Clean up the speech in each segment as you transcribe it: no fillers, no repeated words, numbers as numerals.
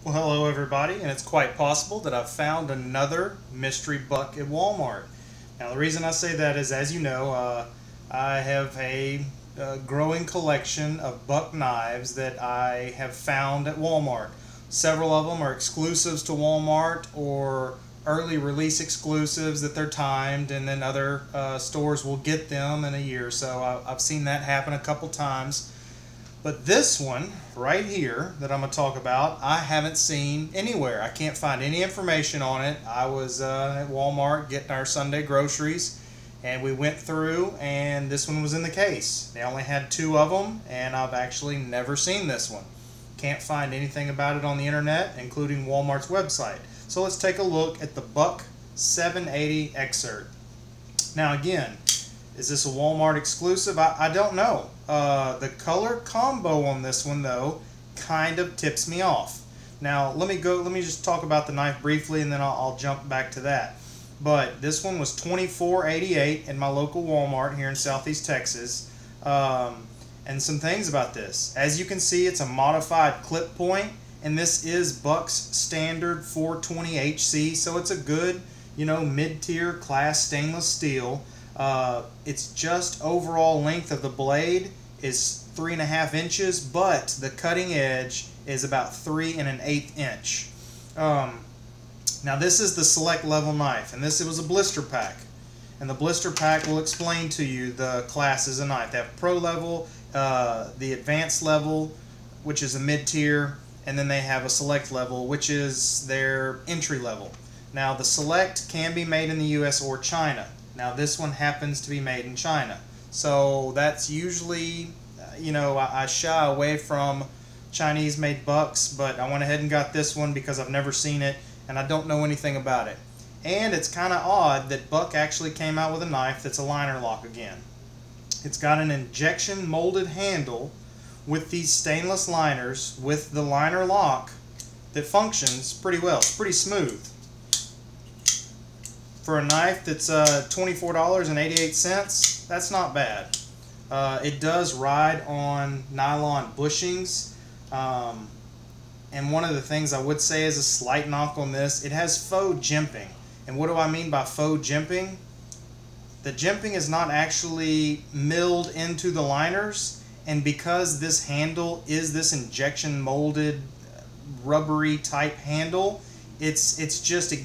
Well, hello everybody, and it's quite possible that I've found another mystery buck at Walmart. Now, the reason I say that is, as you know, I have a growing collection of buck knives that I have found at Walmart. Several of them are exclusives to Walmart or early release exclusives that they're timed, and then other stores will get them in a year. So I've seen that happen a couple times. But this one right here that I'm going to talk about, I haven't seen anywhere. I can't find any information on it. I was at Walmart getting our Sunday groceries, and we went through, and this one was in the case. They only had two of them, and I've actually never seen this one. Can't find anything about it on the internet, including Walmart's website. So let's take a look at the Buck 780 Exert. Now again, is this a Walmart exclusive? I don't know. The color combo on this one, though, kind of tips me off. Now, let me just talk about the knife briefly, and then I'll jump back to that. But this one was $24.88 in my local Walmart here in Southeast Texas. And some things about this. As you can see, it's a modified clip point, and this is Buck's standard 420 HC, so it's a good, mid-tier class stainless steel. It's just overall length of the blade is 3.5 inches, but the cutting edge is about 3 1/8 inch. Now this is the select level knife, and it was a blister pack, and the blister pack will explain to you the classes of knife. They have pro level, the advanced level, which is a mid-tier, and then they have a select level, which is their entry level. Now the select can be made in the US or China. Now this one happens to be made in China, so that's usually, I shy away from Chinese made bucks, but I went ahead and got this one because I've never seen it and I don't know anything about it. And it's kind of odd that Buck actually came out with a knife that's a liner lock again. It's got an injection molded handle with these stainless liners with the liner lock that functions pretty well. It's pretty smooth. For a knife that's $24.88, that's not bad. It does ride on nylon bushings, and one of the things I would say is a slight knock on this, it has faux jimping. And what do I mean by faux jimping? The jimping is not actually milled into the liners, and because this handle is this injection molded rubbery type handle, it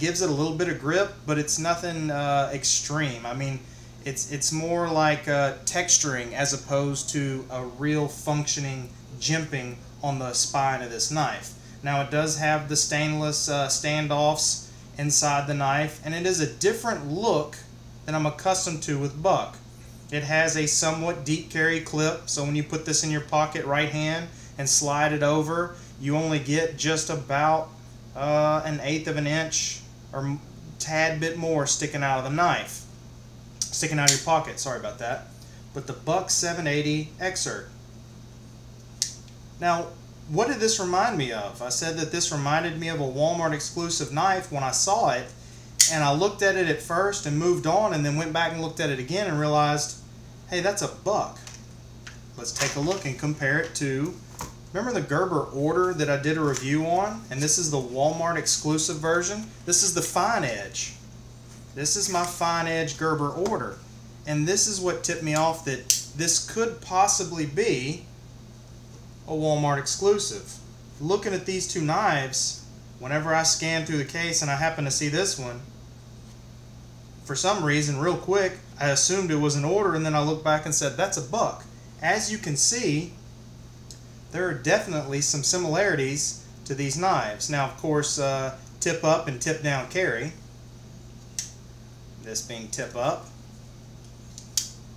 gives it a little bit of grip, but it's nothing extreme. I mean, it's more like texturing as opposed to a real functioning jimping on the spine of this knife. Now it does have the stainless standoffs inside the knife, and it is a different look than I'm accustomed to with Buck. It has a somewhat deep carry clip, so when you put this in your pocket right hand and slide it over, you only get just about 1/8 of an inch or a tad bit more sticking out of the knife, sticking out of your pocket. Sorry about that. But the Buck 780 Exert. Now, what did this remind me of? I said that this reminded me of a Walmart exclusive knife when I saw it, and I looked at it at first and moved on, and then went back and looked at it again and realized, hey, that's a Buck. Let's take a look and compare it to, remember the Gerber Order that I did a review on? And this is the Walmart exclusive version. This is the Fine Edge. This is my Fine Edge Gerber Order. And this is what tipped me off that this could possibly be a Walmart exclusive. Looking at these two knives, whenever I scan through the case and I happen to see this one, for some reason, real quick, I assumed it was an order, and then I looked back and said, that's a Buck. As you can see, there are definitely some similarities to these knives. Now, of course, tip up and tip down carry. This being tip up,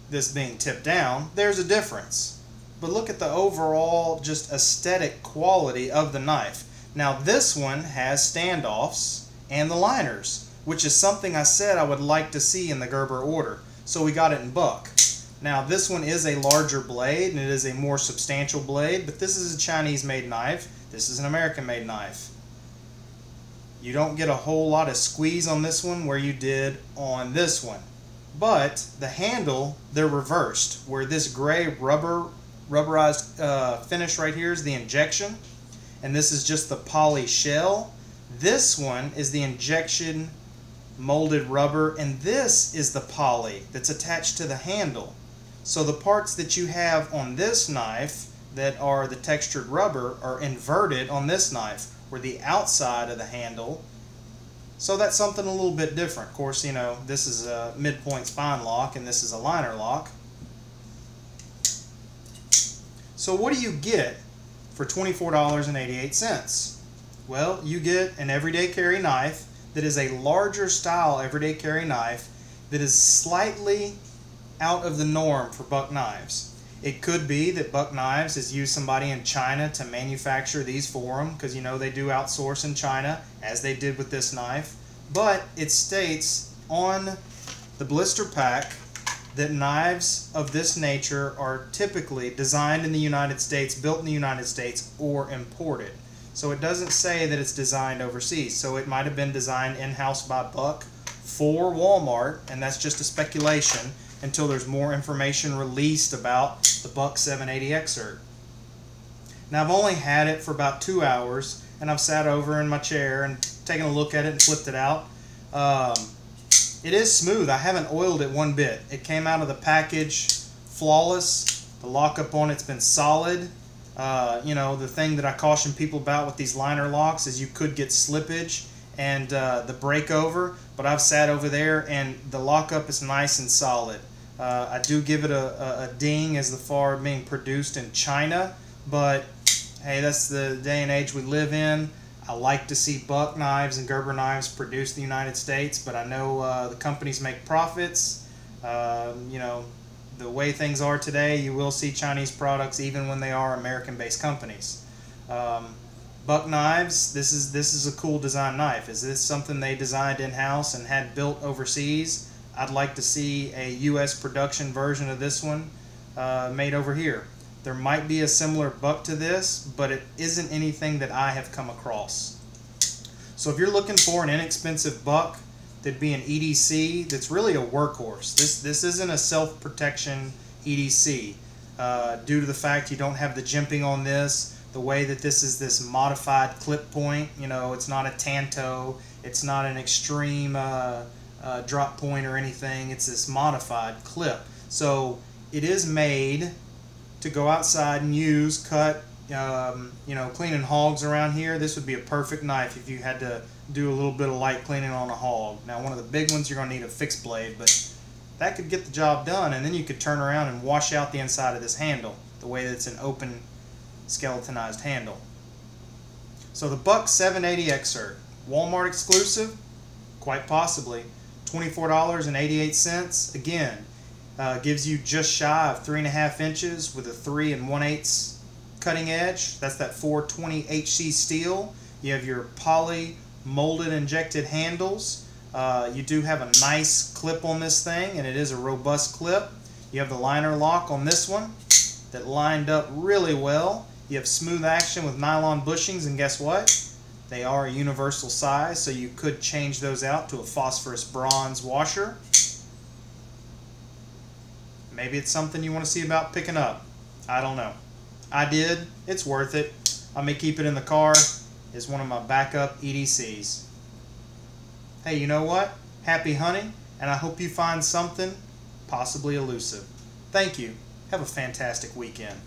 this being tip down, there's a difference. But look at the overall just aesthetic quality of the knife. Now this one has standoffs and the liners, which is something I said I would like to see in the Gerber Order. So we got it in Buck. Now this one is a larger blade, and it is a more substantial blade, but this is a Chinese made knife. This is an American made knife. You don't get a whole lot of squeeze on this one where you did on this one. But the handle, they're reversed, where this gray rubberized finish right here is the injection, and this is just the poly shell. This one is the injection molded rubber, and this is the poly that's attached to the handle. So the parts that you have on this knife that are the textured rubber are inverted on this knife, where the outside of the handle. So that's something a little bit different. Of course, you know, this is a midpoint spine lock and this is a liner lock. So what do you get for $24.88? Well, you get an everyday carry knife that is a larger style everyday carry knife that is slightly out of the norm for Buck Knives. It could be that Buck Knives has used somebody in China to manufacture these for them, because you know they do outsource in China, as they did with this knife. But it states on the blister pack that knives of this nature are typically designed in the United States, built in the United States, or imported. So it doesn't say that it's designed overseas. So it might have been designed in-house by Buck for Walmart, and that's just a speculation until there's more information released about the Buck 780 Exert. Now I've only had it for about 2 hours, and I've sat over in my chair and taken a look at it and flipped it out. It is smooth. I haven't oiled it one bit. It came out of the package flawless. The lockup on it's been solid. You know, the thing that I caution people about with these liner locks is you could get slippage and the breakover, but I've sat over there and the lockup is nice and solid. I do give it a ding as the far being produced in China, but hey, that's the day and age we live in. I like to see Buck knives and Gerber knives produced in the United States, but I know the companies make profits. You know, the way things are today, you will see Chinese products even when they are American-based companies. Buck knives, this is a cool design knife. Is this something they designed in-house and had built overseas? I'd like to see a U.S. production version of this one made over here. There might be a similar Buck to this, but it isn't anything that I have come across. So if you're looking for an inexpensive Buck that'd be an EDC that's really a workhorse, this isn't a self-protection EDC due to the fact you don't have the jimping on this. The way that this is this modified clip point, you know, it's not a Tanto, it's not an extreme drop point or anything, it's this modified clip. So it is made to go outside and use, cut, you know, cleaning hogs around here. This would be a perfect knife if you had to do a little bit of light cleaning on a hog. Now one of the big ones you're going to need a fixed blade, but that could get the job done, and then you could turn around and wash out the inside of this handle the way that it's an open skeletonized handle. So the Buck 780 Exert, Walmart exclusive? Quite possibly. $24.88. Again, gives you just shy of 3.5 inches with a 3 1/8 cutting edge. That's that 420 HC steel. You have your poly molded injected handles. You do have a nice clip on this thing, and it is a robust clip. You have the liner lock on this one that lined up really well. You have smooth action with nylon bushings, and guess what? They are a universal size, so you could change those out to a phosphorus bronze washer. Maybe it's something you want to see about picking up. I don't know. I did. It's worth it. I may keep it in the car as one of my backup EDCs. Hey, you know what? Happy hunting, and I hope you find something possibly elusive. Thank you. Have a fantastic weekend.